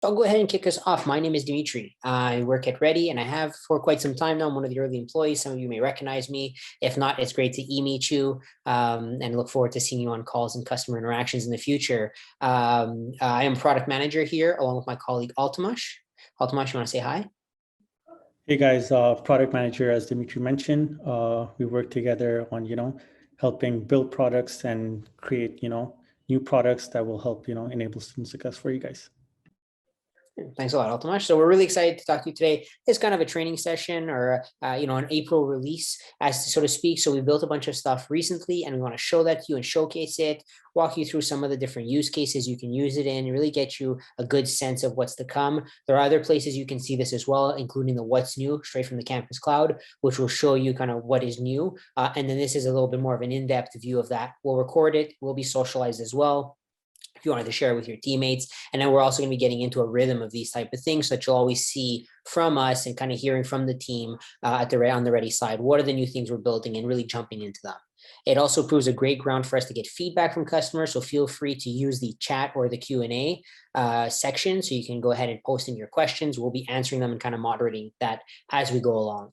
I'll go ahead and kick us off. My name is Dimitri. I work at Ready and I have for quite some time now. I'm one of the early employees. Some of you may recognize me. If not, it's great to e-meet you and look forward to seeing you on calls and customer interactions in the future. I am product manager here along with my colleague Altamash. Altamash, you want to say hi? Hey guys, product manager, as Dimitri mentioned, we work together on, helping build products and create, new products that will help, enable student success for you guys. Thanks a lot, Altamash. So we're really excited to talk to you today. It's kind of a training session or, an April release, as so to speak. So we built a bunch of stuff recently and we want to show that to you and showcase it, walk you through some of the different use cases you can use it in, and really get you a good sense of what's to come. There are other places you can see this as well, including the what's new straight from the campus cloud, which will show you kind of what is new. And then this is a little bit more of an in-depth view of that. We'll record it, will be socialized as well if you wanted to share with your teammates. And then we're also going to be getting into a rhythm of these type of things so that you'll always see from us and kind of hearing from the team on the Ready side, what are the new things we're building and really jumping into them. It also proves a great ground for us to get feedback from customers. So feel free to use the chat or the Q&A section. So you can go ahead and post in your questions. We'll be answering them and kind of moderating that as we go along.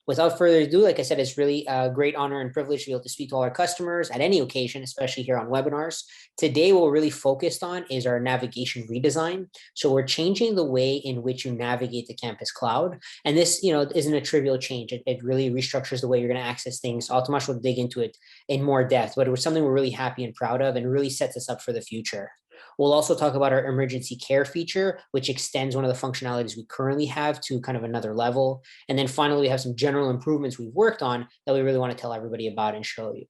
Without further ado, like I said, it's really a great honor and privilege to be able to speak to all our customers at any occasion, especially here on webinars. Today, what we're really focused on is our navigation redesign. So we're changing the way in which you navigate the campus cloud. And this, isn't a trivial change. It really restructures the way you're going to access things. Altamash will dig into it in more depth, but it was something we're really happy and proud of and really sets us up for the future. We'll also talk about our emergency care feature, which extends one of the functionalities we currently have to kind of another level. And then finally, we have some general improvements we've worked on that we really want to tell everybody about and show you.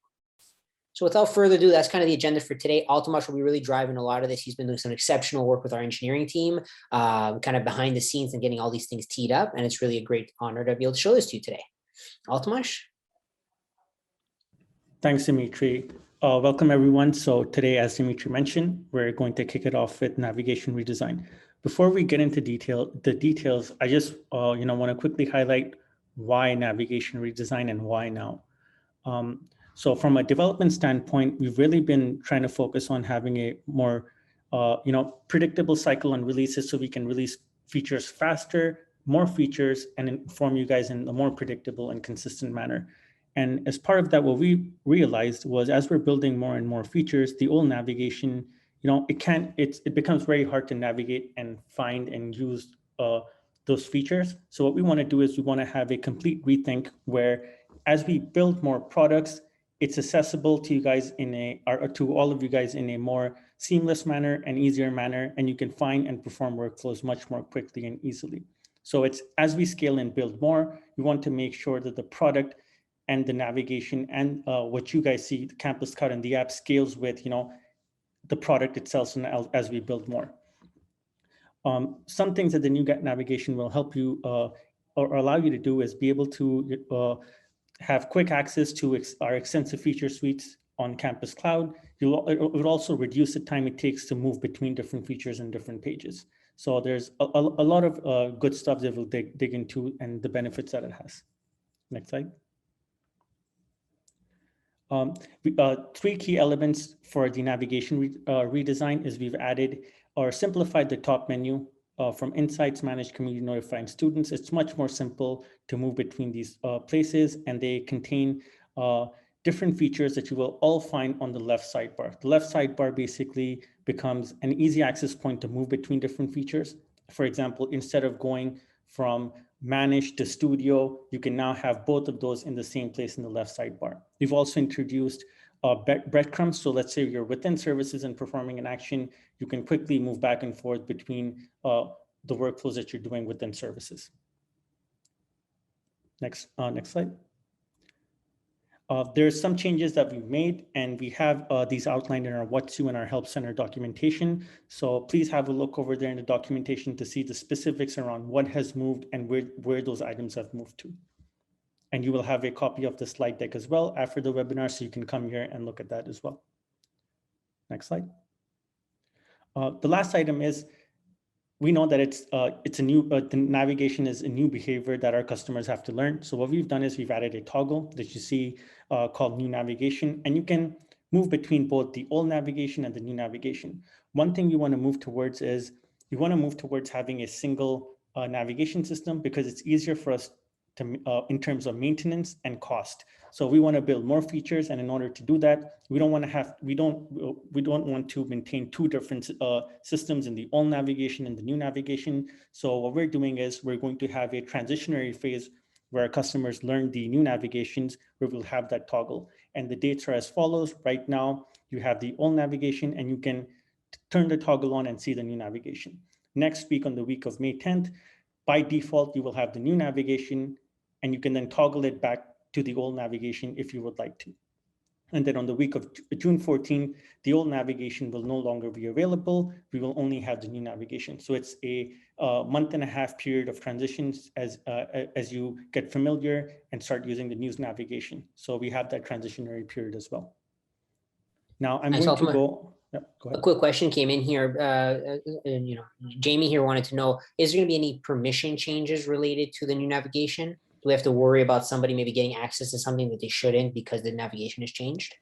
So without further ado, that's kind of the agenda for today. Altamash will be really driving a lot of this. He's been doing some exceptional work with our engineering team, kind of behind the scenes and getting all these things teed up. And it's really a great honor to be able to show this to you today. Altamash? Thanks, Dimitri. Welcome, everyone. So today, as Dimitri mentioned, we're going to kick it off with navigation redesign. Before we get into the details, I just want to quickly highlight why navigation redesign and why now. So from a development standpoint, we've really been trying to focus on having a more predictable cycle on releases so we can release features faster, more features, and inform you guys in a more predictable and consistent manner. And as part of that, what we realized was as we're building more and more features, the old navigation, it becomes very hard to navigate and find and use those features. So what we want to do is we want to have a complete rethink where as we build more products, it's accessible to you guys to all of you guys in a more seamless manner and easier manner, and you can find and perform workflows much more quickly and easily. So it's as we scale and build more, we want to make sure that the product and the navigation and what you guys see, the campus cloud and the app scales with, the product itself as we build more. Some things that the new navigation will help you or allow you to do is be able to have quick access to our extensive feature suites on campus cloud. It will also reduce the time it takes to move between different features and different pages. So there's a lot of good stuff that we'll dig into and the benefits that it has. Next slide. Three key elements for the navigation redesign is we've added or simplified the top menu from insights, managed, community, notifying students. It's much more simple to move between these places, and they contain different features that you will all find on the left sidebar. The left sidebar basically becomes an easy access point to move between different features. For example, instead of going from manage to studio, you can now have both of those in the same place in the left sidebar. We've also introduced breadcrumbs. So let's say you're within services and performing an action, you can quickly move back and forth between the workflows that you're doing within services. Next slide. There's some changes that we've made, and we have these outlined in our What To and our Help Center documentation. So please have a look over there in the documentation to see the specifics around what has moved and where those items have moved to. And you will have a copy of the slide deck as well after the webinar, so you can come here and look at that as well. Next slide. The last item is, we know that it's a new, the navigation is a new behavior that our customers have to learn. So what we've done is we've added a toggle that you see called new navigation, and you can move between both the old navigation and the new navigation. One thing you want to move towards is we want to move towards having a single navigation system because it's easier for us to, in terms of maintenance and cost. So we want to build more features, and in order to do that, we don't want to maintain two different systems in the old navigation and the new navigation. So what we're doing is we're going to have a transitionary phase where our customers learn the new navigations, where we'll have that toggle. And the dates are as follows. Right now, you have the old navigation, and you can turn the toggle on and see the new navigation. Next week, on the week of May 10th, by default, you will have the new navigation, and you can then toggle it back to the old navigation if you would like to. And then on the week of June 14, the old navigation will no longer be available. We will only have the new navigation. So it's a month-and-a-half period of transitions as you get familiar and start using the new navigation. So we have that transitionary period as well. Now I'm going to go. Yeah, go ahead. A quick question came in here. Jamie here wanted to know, is there going to be any permission changes related to the new navigation? Do we have to worry about somebody maybe getting access to something that they shouldn't because the navigation has changed?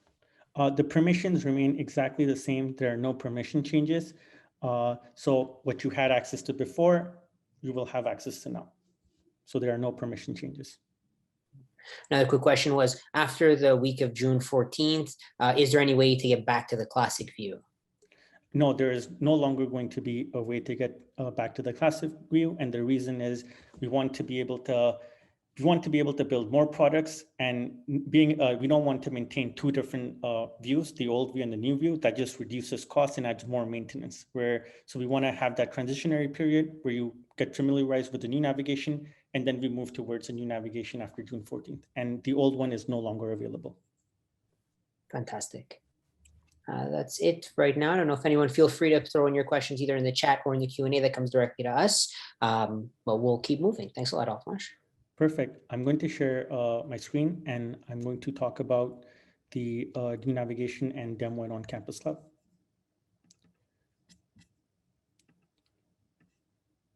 The permissions remain exactly the same. There are no permission changes. So what you had access to before, you will have access to now. So there are no permission changes. Another quick question was, after the week of June 14th, is there any way to get back to the classic view? No, there is no longer going to be a way to get back to the classic view. And the reason is we want to be able to build more products, and we don't want to maintain two different views, the old view and the new view. That just reduces costs and adds more maintenance. So we want to have that transitionary period where you get familiarized with the new navigation, and then we move towards a new navigation after June 14th. And the old one is no longer available. Fantastic. That's it right now. I don't know if anyone, feel free to throw in your questions either in the chat or in the Q&A that comes directly to us. But we'll keep moving. Thanks a lot, Altamash. Perfect. I'm going to share my screen, and I'm going to talk about the new navigation and demo it on Campus Cloud.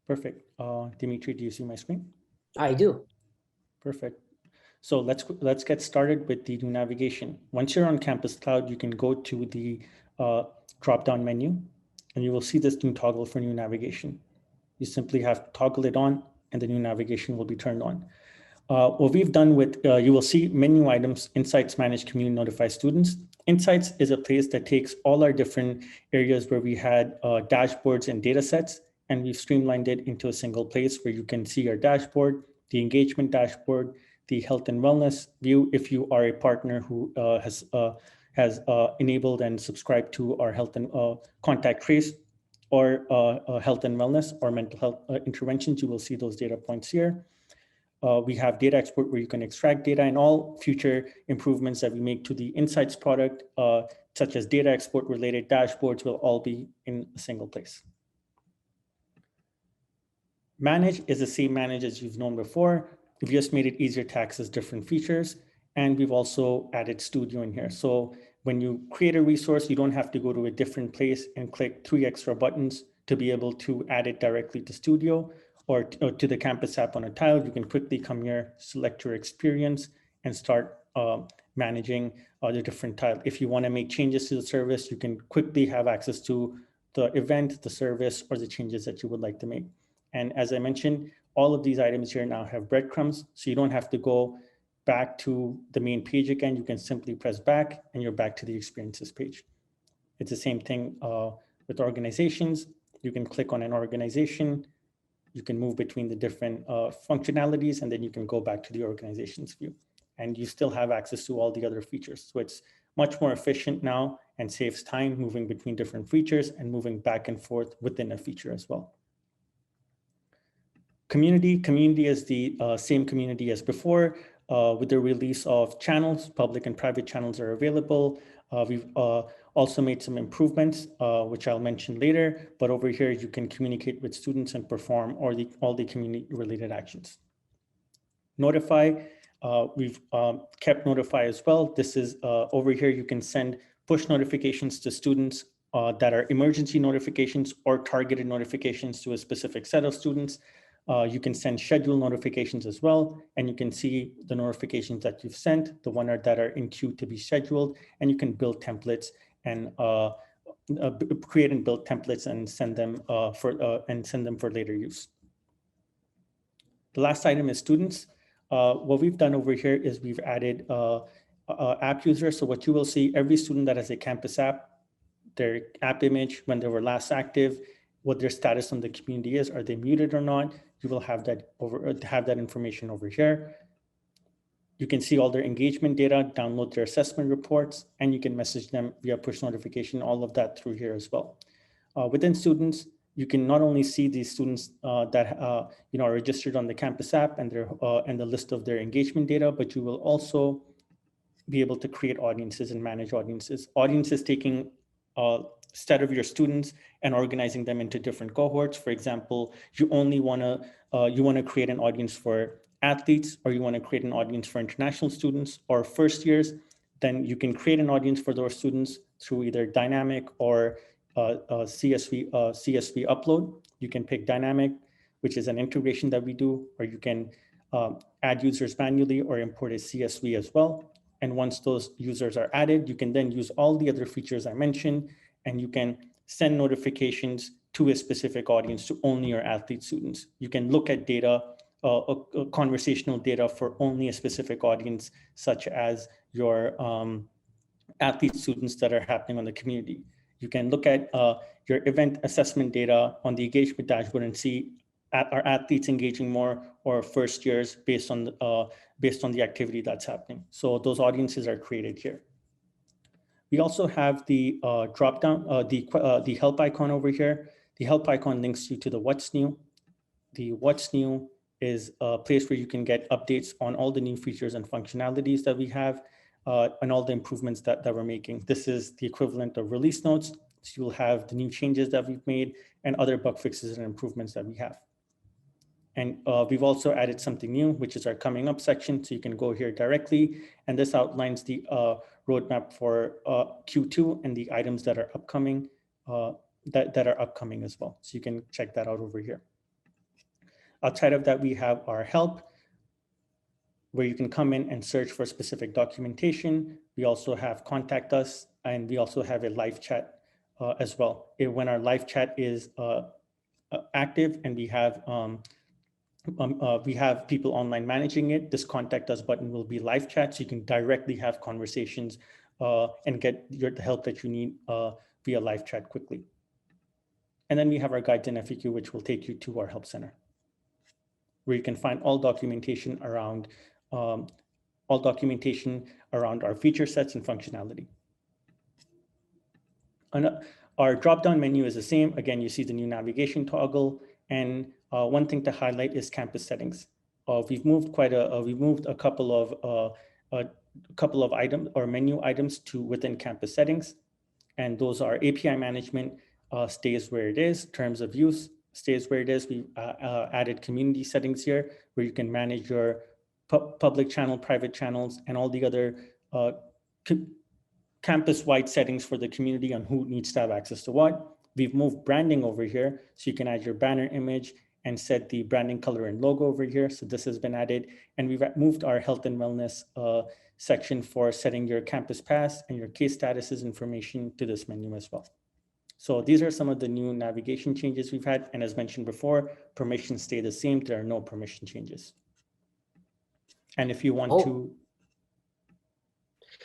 Perfect. Dimitri, do you see my screen? I do. Perfect. So let's get started with the new navigation. Once you're on Campus Cloud, you can go to the drop-down menu, and you will see this new toggle for new navigation. You simply have to toggle it on, and the new navigation will be turned on. What we've done with, you will see menu items, Insights, Manage, Community, Notify Students. Insights is a place that takes all our different areas where we had dashboards and data sets, and we've streamlined it into a single place where you can see our dashboard, the engagement dashboard, the health and wellness view if you are a partner who has enabled and subscribed to our health and contact trace or health and wellness or mental health interventions. You will see those data points here. We have data export where you can extract data, and all future improvements that we make to the Insights product, such as data export related dashboards, will all be in a single place. Manage is the same manage as you've known before. We've just made it easier to access different features, and we've also added Studio in here. So when you create a resource, you don't have to go to a different place and click 3 extra buttons to be able to add it directly to Studio or to the Campus app on a tile. You can quickly come here, select your experience, and start managing the different tile. If you want to make changes to the service, you can quickly have access to the event, the service, or the changes that you would like to make. And as I mentioned, all of these items here now have breadcrumbs, so you don't have to go back to the main page again. You can simply press back, and you're back to the experiences page. It's the same thing with organizations. You can click on an organization. You can move between the different functionalities, and then you can go back to the organizations view. And you still have access to all the other features. So it's much more efficient now and saves time moving between different features and moving back and forth within a feature as well. Community is the same community as before. With the release of channels, public and private channels are available. We've also made some improvements, which I'll mention later, but over here you can communicate with students and perform all the community-related actions. Notify, we've kept Notify as well. This is over here, you can send push notifications to students that are emergency notifications or targeted notifications to a specific set of students. You can send schedule notifications as well, and you can see the notifications that you've sent, the ones that are in queue to be scheduled, and you can build templates and create and build templates and send them for later use. The last item is students. What we've done over here is we've added app users. So what you will see, every student that has a campus app, their app image, when they were last active, what their status on the community is, are they muted or not? You will have that information over here. You can see all their engagement data, download their assessment reports, and you can message them via push notification, all of that through here as well. Within students, you can not only see these students that are registered on the campus app and the list of their engagement data, but you will also be able to create audiences and manage audiences. Audiences taking a set of your students and organizing them into different cohorts. For example, you want to create an audience for athletes, or you want to create an audience for international students or first years, then you can create an audience for those students through either dynamic or CSV upload. You can pick dynamic, which is an integration that we do, or you can add users manually or import a CSV as well. And once those users are added, you can then use all the other features I mentioned, and you can send notifications to a specific audience, to only your athlete students. You can look at data, conversational data for only a specific audience, such as your athlete students that are happening on the community. You can look at your event assessment data on the engagement dashboard and see are athletes engaging more or first years based on the activity that's happening. So those audiences are created here. We also have the drop down, the help icon over here. The help icon links you to the what's new. The what's new is a place where you can get updates on all the new features and functionalities that we have and all the improvements that we're making. This is the equivalent of release notes. So you'll have the new changes that we've made and other bug fixes and improvements that we have. And we've also added something new, which is our coming up section. So you can go here directly. And this outlines the roadmap for Q2 and the items that are upcoming, that are upcoming as well. So you can check that out over here. Outside of that, we have our help, where you can come in and search for specific documentation. We also have contact us, and we also have a live chat as well. When our live chat is active and we have people online managing it, this contact us button will be live chat, so you can directly have conversations and get the help that you need via live chat quickly. And then we have our guides and FAQ, which will take you to our help center, where you can find all documentation around our feature sets and functionality. And our drop-down menu is the same. Again, you see the new navigation toggle. And one thing to highlight is campus settings. We've moved a couple of items or menu items to within campus settings. And those are API management stays where it is, terms of use stays where it is. We added community settings here, where you can manage your public channel, private channels, and all the other campus-wide settings for the community on who needs to have access to what. We've moved branding over here, so you can add your banner image and set the branding color and logo over here. So this has been added. And we've moved our health and wellness section for setting your campus pass and your case statuses information to this menu as well. So these are some of the new navigation changes we've had. And as mentioned before, permissions stay the same. There are no permission changes. And if you want to.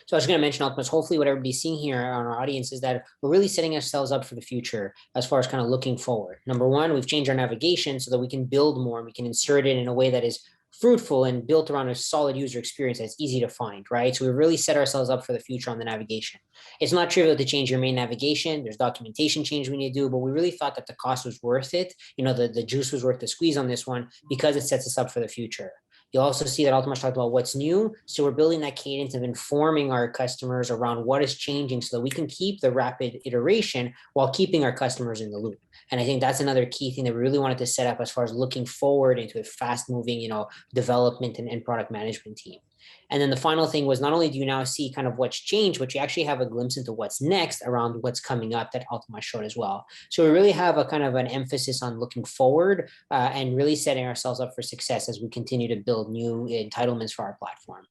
So I was going to mention, Alchemist, hopefully what everybody's seeing here on our audience is that we're really setting ourselves up for the future as far as kind of looking forward. Number one, we've changed our navigation so that we can build more and we can insert it in a way that is fruitful and built around a solid user experience that's easy to find, right? So we really set ourselves up for the future on the navigation. It's not trivial to change your main navigation. There's documentation change we need to do, but we really thought that the cost was worth it. The juice was worth the squeeze on this one because it sets us up for the future. You'll also see that Altomash talked about what's new. So we're building that cadence of informing our customers around what is changing so that we can keep the rapid iteration while keeping our customers in the loop. And I think that's another key thing that we really wanted to set up as far as looking forward into a fast moving, development and product management team. And then the final thing was not only do you now see kind of what's changed, but you actually have a glimpse into what's next around what's coming up that Altomash showed as well. So we really have a kind of an emphasis on looking forward and really setting ourselves up for success as we continue to build new entitlements for our platform.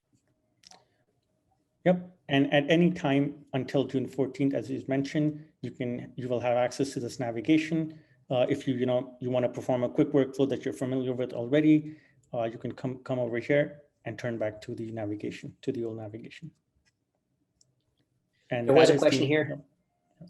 Yep. And at any time until June 14th, as you mentioned, you will have access to this navigation. If you want to perform a quick workflow that you're familiar with already, you can come over here and turn back to the navigation, to the old navigation. And there was a question here.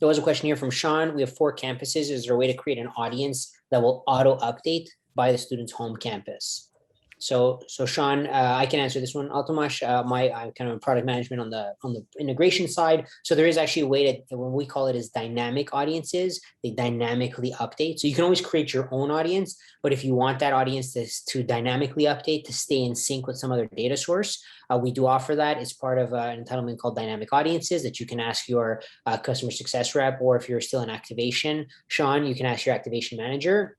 There was a question here from Sean. We have 4 campuses. Is there a way to create an audience that will auto update by the student's home campus? So Sean, I can answer this one. Altomash, I'm kind of product management on the integration side. So there is actually a way that when we call it as dynamic audiences, they dynamically update. So you can always create your own audience, but if you want that audience to dynamically update, to stay in sync with some other data source, we do offer that as part of an entitlement called dynamic audiences that you can ask your customer success rep, or if you're still in activation, Sean, you can ask your activation manager,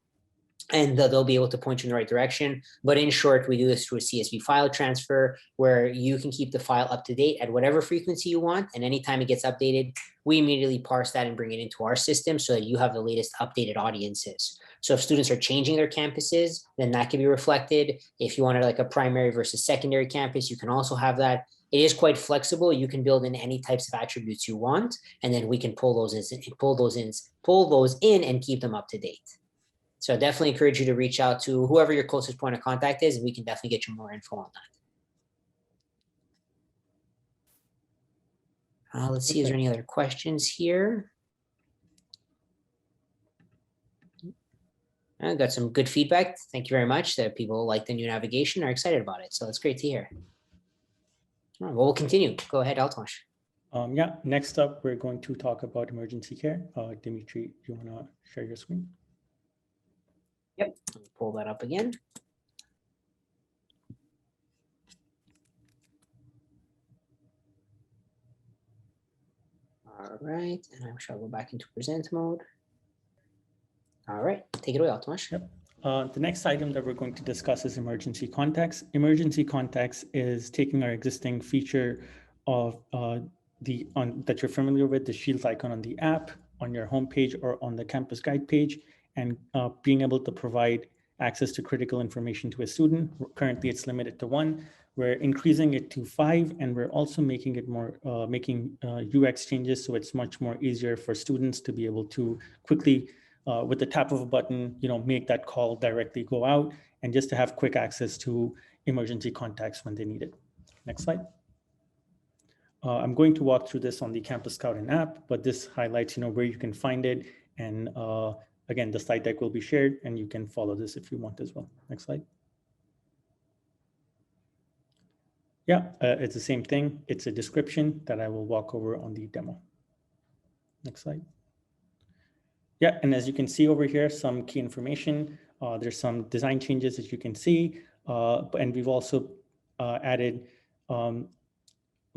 and they'll be able to point you in the right direction. But in short, we do this through a CSV file transfer where you can keep the file up to date at whatever frequency you want. And anytime it gets updated, we immediately parse that and bring it into our system so that you have the latest updated audiences. So if students are changing their campuses, then that can be reflected. If you wanted like a primary versus secondary campus, you can also have that. It is quite flexible. You can build in any types of attributes you want, and then we can pull those in and keep them up to date. So I definitely encourage you to reach out to whoever your closest point of contact is, and we can definitely get you more info on that. Let's see, is there any other questions here? I got some good feedback. Thank you very much that people like the new navigation, are excited about it. So that's great to hear. All right, well, we'll continue. Go ahead, Altomash. Yeah, next up, we're going to talk about emergency care. Dimitri, do you want to share your screen? Yep, let me pull that up again. All right, and I shall go back into present mode. All right, take it away, Altomash. Yep. The next item that we're going to discuss is emergency contacts. Emergency contacts is taking our existing feature of that you're familiar with, the shield icon on the app, on your homepage, or on the campus guide page, and being able to provide access to critical information to a student. Currently, it's limited to 1. We're increasing it to 5, and we're also making it more, UX changes, so it's much more easier for students to be able to quickly, with the tap of a button, make that call directly go out, and just to have quick access to emergency contacts when they need it. Next slide. I'm going to walk through this on the Campus Scout and app, but this highlights, where you can find it, and again, the slide deck will be shared, and you can follow this if you want as well. Next slide. Yeah, it's the same thing. It's a description that I will walk over on the demo. Next slide. Yeah, and as you can see over here, some key information. There's some design changes that you can see, and we've also added.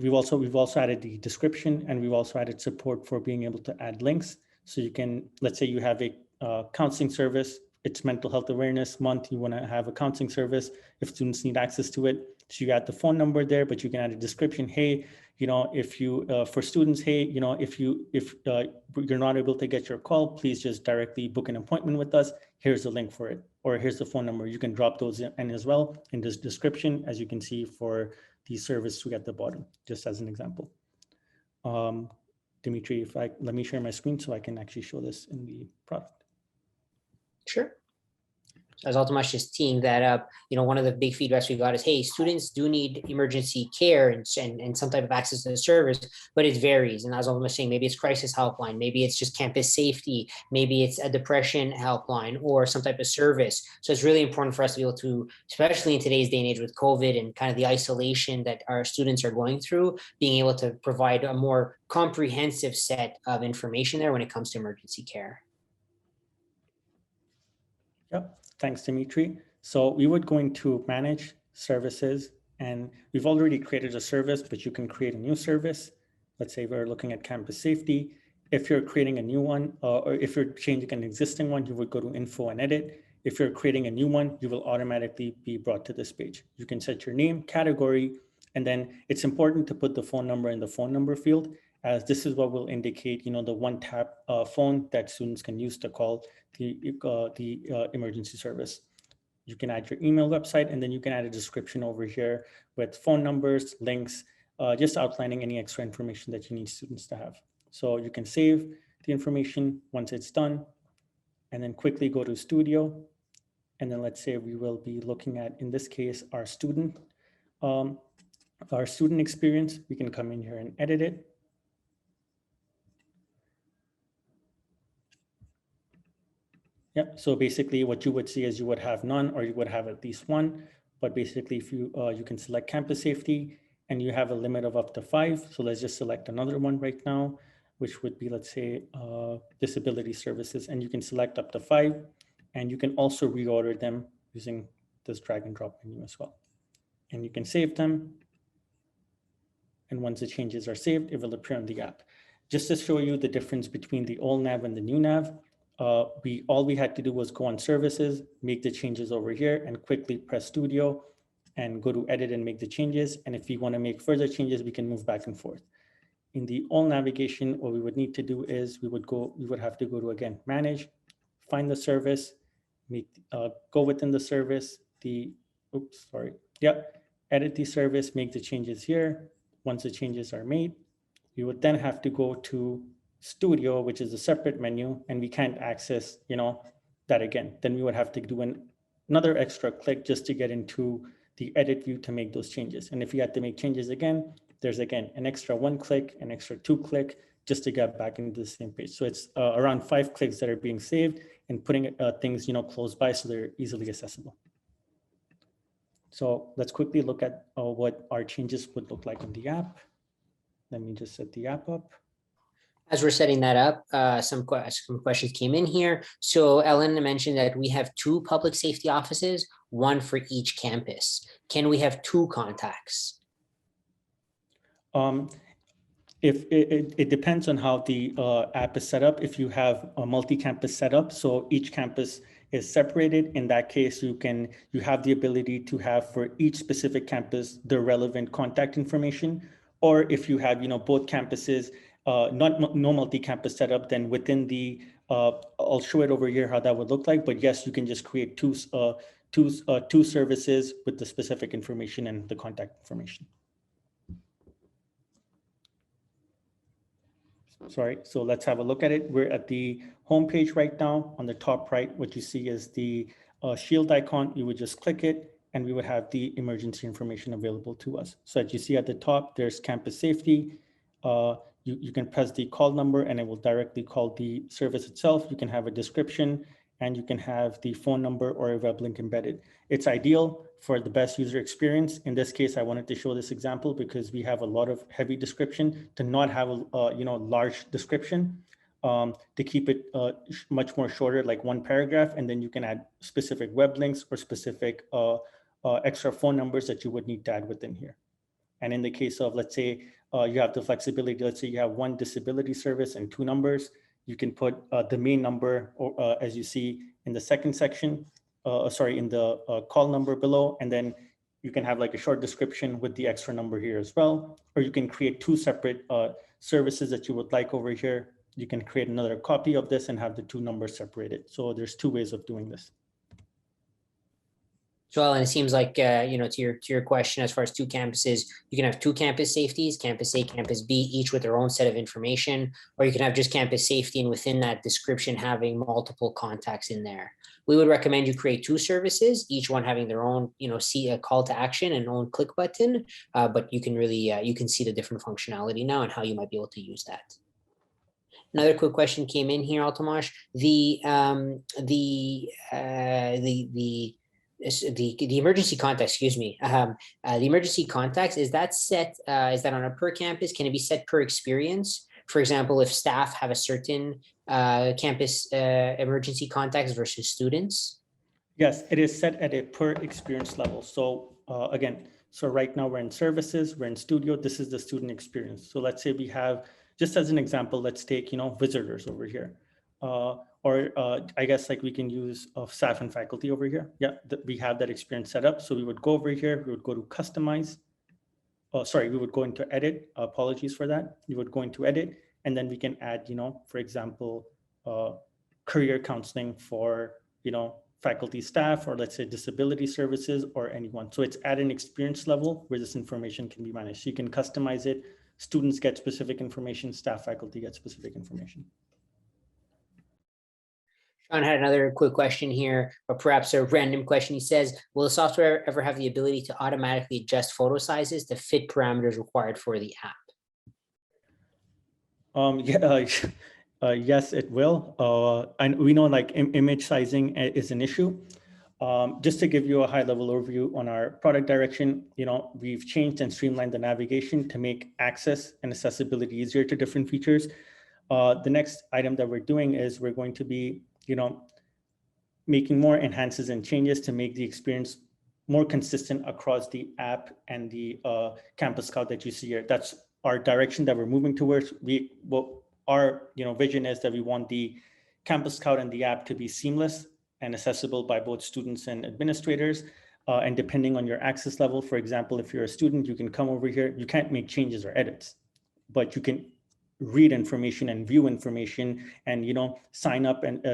We've also added the description, and we've also added support for being able to add links. So you can, let's say you have a counseling service, it's Mental Health Awareness Month, you want to have a counseling service if students need access to it. So you add the phone number there, but you can add a description. Hey, if you, for students, hey, if you're not able to get your call, please just directly book an appointment with us. Here's the link for it, or here's the phone number. You can drop those in as well in this description, as you can see for the service to at the bottom, just as an example. Dimitri, let me share my screen so I can actually show this in the product. Sure. As Altomash is teeing that up, one of the big feedbacks we got is, hey, students do need emergency care and some type of access to the service, but it varies. And as Altomash was saying, maybe it's crisis helpline, maybe it's just campus safety, maybe it's a depression helpline or some type of service. So it's really important for us to be able to, especially in today's day and age with COVID and kind of the isolation that our students are going through, being able to provide a more comprehensive set of information there when it comes to emergency care. Yep. Thanks, Dimitri. So we would go into manage services, and we've already created a service, but you can create a new service. Let's say we're looking at campus safety. If you're creating a new one, or if you're changing an existing one, you would go to info and edit. If you're creating a new one, you will automatically be brought to this page. You can set your name, category, and then it's important to put the phone number in the phone number field, as this is what will indicate, the one-tap phone that students can use to call the emergency service. You can add your email, website, and then you can add a description over here with phone numbers, links, just outlining any extra information that you need students to have. So you can save the information once it's done, and then quickly go to Studio. And then let's say we will be looking at, in this case, our student experience. We can come in here and edit it. Yeah, so basically what you would see is you would have none, or you would have at least one. But basically, if you you can select campus safety, and you have a limit of up to 5. So let's just select another one right now, which would be, let's say, disability services, and you can select up to 5, and you can also reorder them using this drag and drop menu as well. And you can save them. And once the changes are saved, it will appear on the app. Just to show you the difference between the old nav and the new nav, all we had to do was go on services, make the changes over here, and quickly press Studio and go to edit and make the changes. And if we want to make further changes, we can move back and forth. In the old navigation, what we would need to do is we would have to go to, again, manage, find the service, go within the service, edit the service, make the changes here. Once the changes are made, we would then have to go to Studio, which is a separate menu, and we can't access, that again. Then we would have to do another extra click just to get into the edit view to make those changes. And if you had to make changes again, there's again an extra 1 click, an extra 2 click, just to get back into the same page. So it's around 5 clicks that are being saved and putting things, close by so they're easily accessible. So let's quickly look at what our changes would look like on the app. Let me just set the app up. As we're setting that up, some questions came in here. So Ellen mentioned that we have 2 public safety offices, 1 for each campus. Can we have 2 contacts? If it depends on how the app is set up. If you have a multi-campus setup, so each campus is separated, in that case, you have the ability to have for each specific campus the relevant contact information. Or if you have both campuses, no multi-campus setup, then within the I'll show it over here how that would look like. But yes, you can just create two services with the specific information and the contact information. Sorry, so let's have a look at it. We're at the home page right now. On the top right, what you see is the shield icon. You would just click it, and we would have the emergency information available to us. So as you see at the top, there's campus safety. You can press the call number, and it will directly call the service itself. You can have a description, and you can have the phone number or a web link embedded. It's ideal for the best user experience. In this case, I wanted to show this example because we have a lot of heavy description. To not have a large description, to keep it much more shorter, like 1 paragraph, and then you can add specific web links or specific extra phone numbers that you would need to add within here. And in the case of, let's say, you have the flexibility, let's say you have 1 disability service and 2 numbers, you can put the main number, as you see in the second section, in the call number below, and then you can have like a short description with the extra number here as well. Or you can create 2 separate services that you would like over here. You can create another copy of this and have the 2 numbers separated. So there's 2 ways of doing this. So, and it seems like, to your question, as far as 2 campuses, you can have 2 campus safeties, campus A, campus B, each with their own set of information, or you can have just campus safety, and within that description, having multiple contacts in there. We would recommend you create 2 services, each one having their own, see a call to action and own click button, but you can really, you can see the different functionality now and how you might be able to use that. Another quick question came in here, Altamash. The emergency contact, the emergency contacts, is that set, is that on a per campus? Can it be set per experience? For example, if staff have a certain campus emergency contacts versus students? Yes, it is set at a per experience level. So again, so right now we're in services, we're in studio, this is the student experience. So let's say we have, just as an example, let's take, visitors over here. Or I guess like we can use staff and faculty over here. Yeah, we have that experience set up. So we would go over here, we would go to customize. We would go into edit, apologies for that. We would go into edit, and then we can add, for example, career counseling for, faculty, staff, or let's say disability services, or anyone. So it's at an experience level where this information can be managed. So you can customize it. Students get specific information, staff, faculty get specific information. Sean had another quick question here, or perhaps a random question. He says, will the software ever have the ability to automatically adjust photo sizes to fit parameters required for the app? Yes, it will. And we know like image sizing is an issue. Just to give you a high level overview on our product direction, we've changed and streamlined the navigation to make access and accessibility easier to different features. The next item that we're doing is we're going to be, making more enhances and changes to make the experience more consistent across the app and the Campus Scout that you see here. That's our direction that we're moving towards. Our vision is that we want the Campus Scout and the app to be seamless and accessible by both students and administrators. And depending on your access level, for example, if you're a student, you can come over here. You can't make changes or edits, but you can read information and view information and sign up and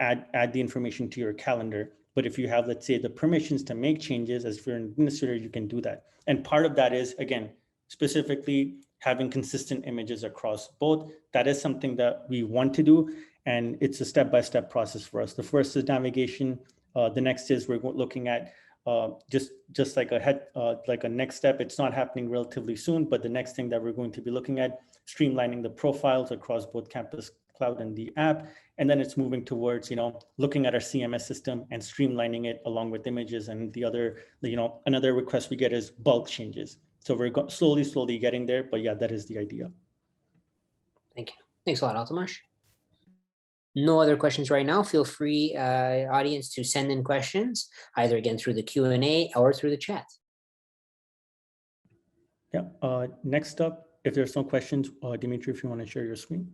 add the information to your calendar. But if you have, let's say, the permissions to make changes as if you're an administrator, you can do that. And part of that is, again, specifically having consistent images across both. That is something that we want to do, and it's a step-by-step process for us. The first is navigation. The next is we're looking at just like a next step. It's not happening relatively soon, but the next thing that we're going to be looking at, streamlining the profiles across both Campus Cloud and the app. And then it's moving towards, looking at our CMS system and streamlining it along with images. And the other, another request we get is bulk changes. So we're slowly getting there, but yeah, that is the idea. Thank you. Thanks a lot, Altamash. No other questions right now. Feel free, audience, to send in questions, either again through the Q&A or through the chat. Yeah, next up, if there's no questions, Dimitri, if you want to share your screen.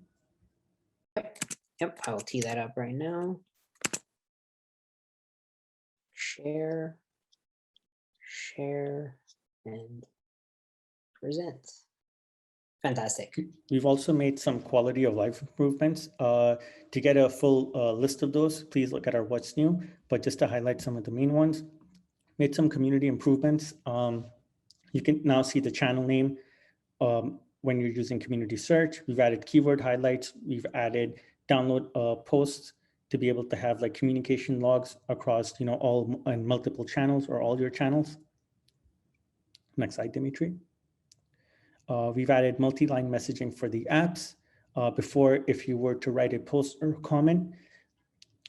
Yep, I'll tee that up right now. Share, and present. Fantastic. We've also made some quality of life improvements. To get a full list of those, please look at our What's New, but just to highlight some of the main ones, made some community improvements. You can now see the channel name when you're using community search. We've added keyword highlights. We've added download posts to be able to have like communication logs across, all and multiple channels or all your channels. Next slide, Dimitri. We've added MultiLine messaging for the apps. Before, if you were to write a post or comment,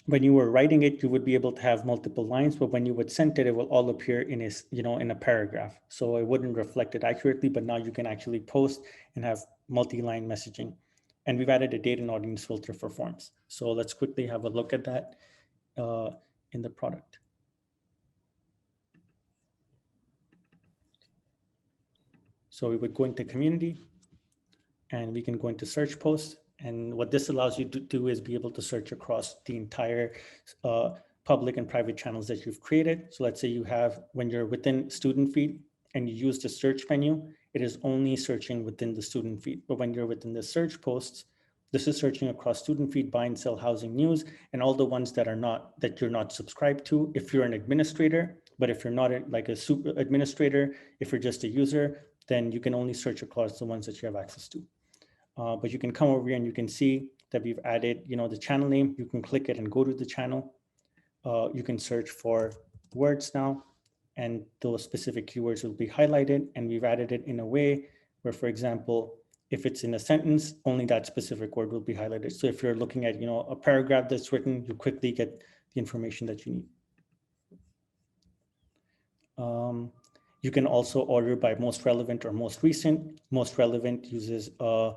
when you were writing it, you would be able to have multiple lines, but when you would send it, it will all appear in a paragraph. So it wouldn't reflect it accurately, but now you can actually post and have multi-line messaging. And we've added a date and audience filter for forms. So let's quickly have a look at that in the product. So we would go into community and we can go into search posts. And what this allows you to do is be able to search across the entire public and private channels that you've created. So let's say you have, when you're within student feed and you use the search menu, it is only searching within the student feed. But when you're within the search posts, this is searching across student feed, buy and sell, housing, news, and all the ones that you're not subscribed to if you're an administrator. But if you're not like a super administrator, if you're just a user, then you can only search across the ones that you have access to. But you can come over here and you can see that we've added, the channel name. You can click it and go to the channel. You can search for words now, and those specific keywords will be highlighted. And we've added it in a way where, for example, if it's in a sentence, only that specific word will be highlighted. So if you're looking at, a paragraph that's written, you quickly get the information that you need. You can also order by most relevant or most recent. Most relevant uses our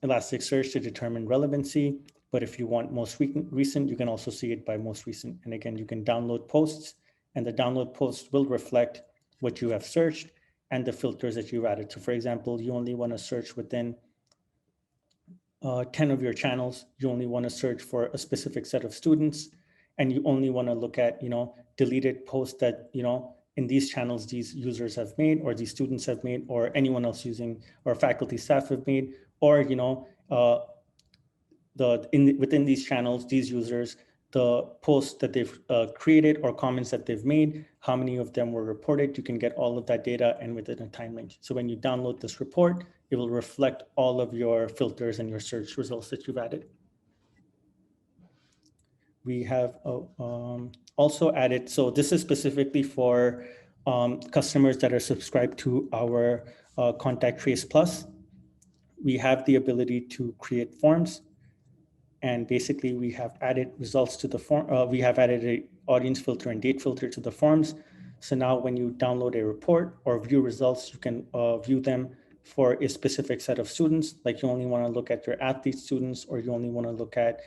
Elasticsearch to determine relevancy. But if you want most recent, you can also see it by most recent. And again, you can download posts, and the download posts will reflect what you have searched and the filters that you've added. So for example, you only want to search within 10 of your channels. You only want to search for a specific set of students, and you only want to look at, deleted posts that, in these channels, these users have made, or these students have made, or anyone else using, or faculty, staff have made, or, within these channels, these users the posts that they've created or comments that they've made, how many of them were reported. You can get all of that data and within a time range. So when you download this report, it will reflect all of your filters and your search results that you've added. We have also added, so this is specifically for customers that are subscribed to our Contact Trace Plus. We have the ability to create forms. And basically, we have added results to the form. We have added an audience filter and date filter to the forms. So now when you download a report or view results, you can view them for a specific set of students. Like you only want to look at your athlete students, or you only want to look at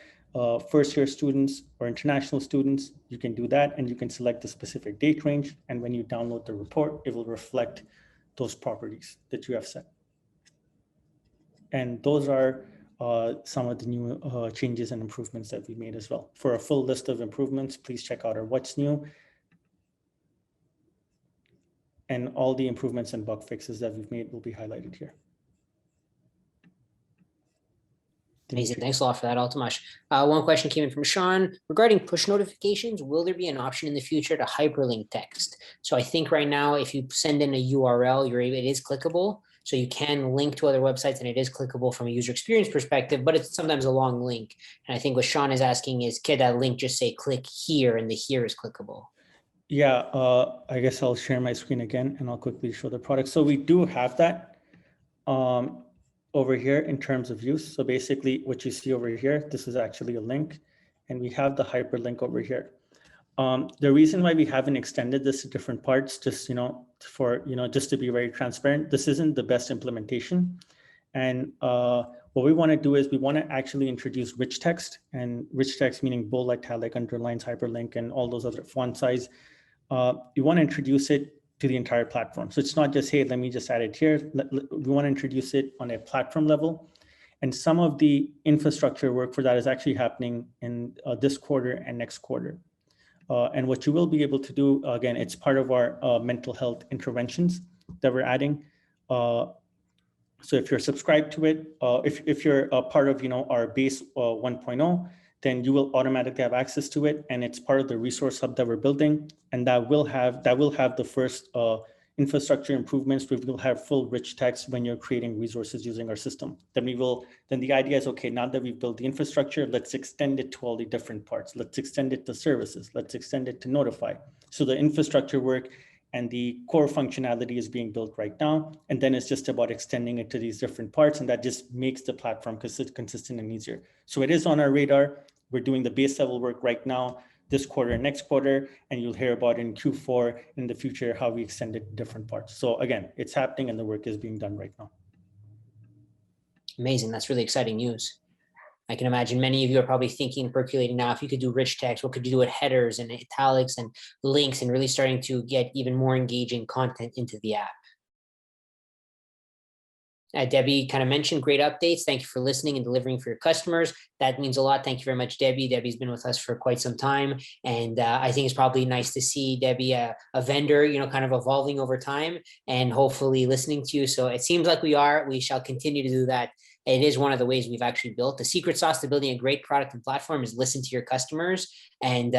first-year students or international students. You can do that, and you can select the specific date range. And when you download the report, it will reflect those properties that you have set. And those are some of the new changes and improvements that we made as well. For a full list of improvements, please check out our What's New. And all the improvements and bug fixes that we've made will be highlighted here. Amazing. Thanks a lot for that, Altamash. One question came in from Sean regarding push notifications. Will there be an option in the future to hyperlink text? So I think right now, if you send in a URL, it is clickable. So you can link to other websites, and it is clickable from a user experience perspective, but it's sometimes a long link. And I think what Sean is asking is, can that link just say click here, and the here is clickable? Yeah, I guess I'll share my screen again, and I'll quickly show the product. So we do have that over here in terms of use. So basically what you see over here, this is actually a link, and we have the hyperlink over here. The reason why we haven't extended this to different parts, just, just to be very transparent, this isn't the best implementation. And what we want to do is we want to actually introduce rich text, and rich text meaning bold, italic, underlines, hyperlink, and all those other font size. We want to introduce it to the entire platform. So it's not just, hey, let me just add it here. We want to introduce it on a platform level. And some of the infrastructure work for that is actually happening in this quarter and next quarter. And what you will be able to do, again, it's part of our mental health interventions that we're adding. So if you're subscribed to it, if you're a part of our base 1.0, then you will automatically have access to it, and it's part of the resource hub that we're building, and that will have the first infrastructure improvements. We will have full rich text when you're creating resources using our system. Then the idea is, okay, now that we've built the infrastructure, let's extend it to all the different parts. Let's extend it to services. Let's extend it to notify. So the infrastructure work and the core functionality is being built right now. And then it's just about extending it to these different parts. And that just makes the platform consistent and easier. So it is on our radar. We're doing the base level work right now, this quarter and next quarter, and you'll hear about in Q4 in the future, how we extend it to different parts. So again, it's happening and the work is being done right now. Amazing. That's really exciting news. I can imagine many of you are probably thinking, percolating now, if you could do rich text, what could you do with headers and italics and links, and really starting to get even more engaging content into the app. Debbie kind of mentioned great updates. Thank you for listening and delivering for your customers. That means a lot. Thank you very much, Debbie. Debbie's been with us for quite some time. And I think it's probably nice to see Debbie, a vendor, kind of evolving over time and hopefully listening to you. So it seems like we shall continue to do that. It is one of the ways we've actually built. The secret sauce to building a great product and platform is listen to your customers. And,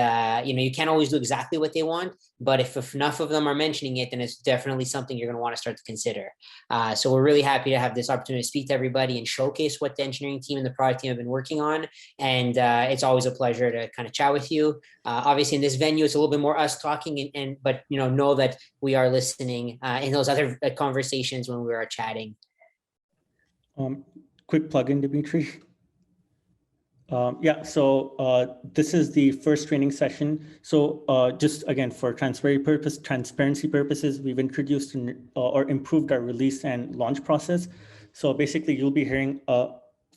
you can't always do exactly what they want, but if enough of them are mentioning it, then it's definitely something you're going to want to start to consider. So we're really happy to have this opportunity to speak to everybody and showcase what the engineering team and the product team have been working on. And it's always a pleasure to kind of chat with you. Obviously in this venue, it's a little bit more us talking, but know that we are listening in those other conversations when we are chatting. Quick plug-in, Dimitri. So this is the first training session. So just again, for transparency purposes, we've introduced or improved our release and launch process. So basically, you'll be hearing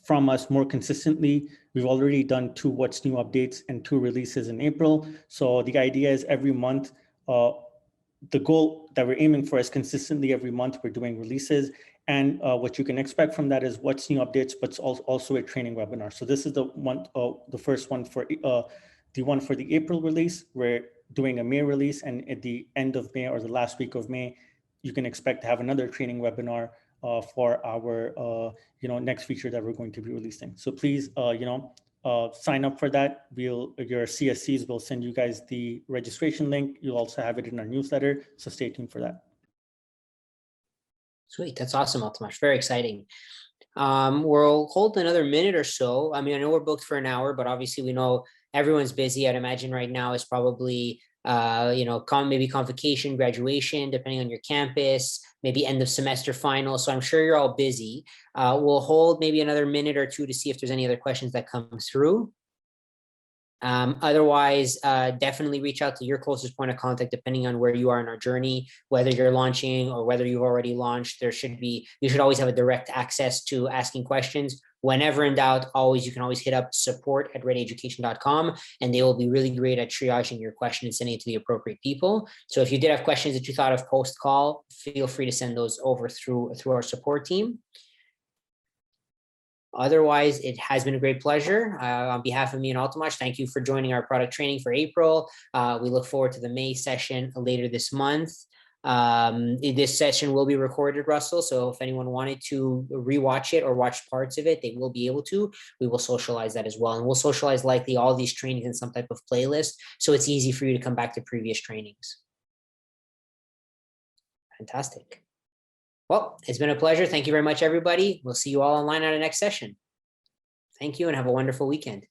from us more consistently. We've already done 2 What's New updates and 2 releases in April. So the idea is every month, the goal that we're aiming for is consistently every month we're doing releases. And what you can expect from that is What's New updates, but also a training webinar. So this is the first one for the April release. We're doing a May release, and at the end of May or the last week of May, you can expect to have another training webinar for our next feature that we're going to be releasing. So please sign up for that, your CSCs will send you guys the registration link. You'll also have it in our newsletter, so stay tuned for that. Sweet, that's awesome, Altamash. Very exciting. We'll hold another minute or so. I mean, I know we're booked for an hour, but obviously we know everyone's busy. I'd imagine right now is probably maybe convocation, graduation, depending on your campus, maybe end of semester final. So I'm sure you're all busy. We'll hold maybe another minute or two to see if there's any other questions that come through. Otherwise, definitely reach out to your closest point of contact, depending on where you are in our journey, whether you're launching or whether you've already launched. You should always have a direct access to asking questions. Whenever in doubt, you can always hit up support@readyeducation.com, and they will be really great at triaging your question and sending it to the appropriate people. So if you did have questions that you thought of post call, feel free to send those over through our support team. Otherwise, it has been a great pleasure. On behalf of me and Altamash, thank you for joining our product training for April. We look forward to the May session later this month. This session will be recorded, Russell, so if anyone wanted to rewatch it or watch parts of it, they will be able to. We will socialize that as well, and we'll socialize likely all these trainings in some type of playlist, so it's easy for you to come back to previous trainings. Fantastic. Well, it's been a pleasure. Thank you very much, everybody. We'll see you all online at our next session. Thank you and have a wonderful weekend.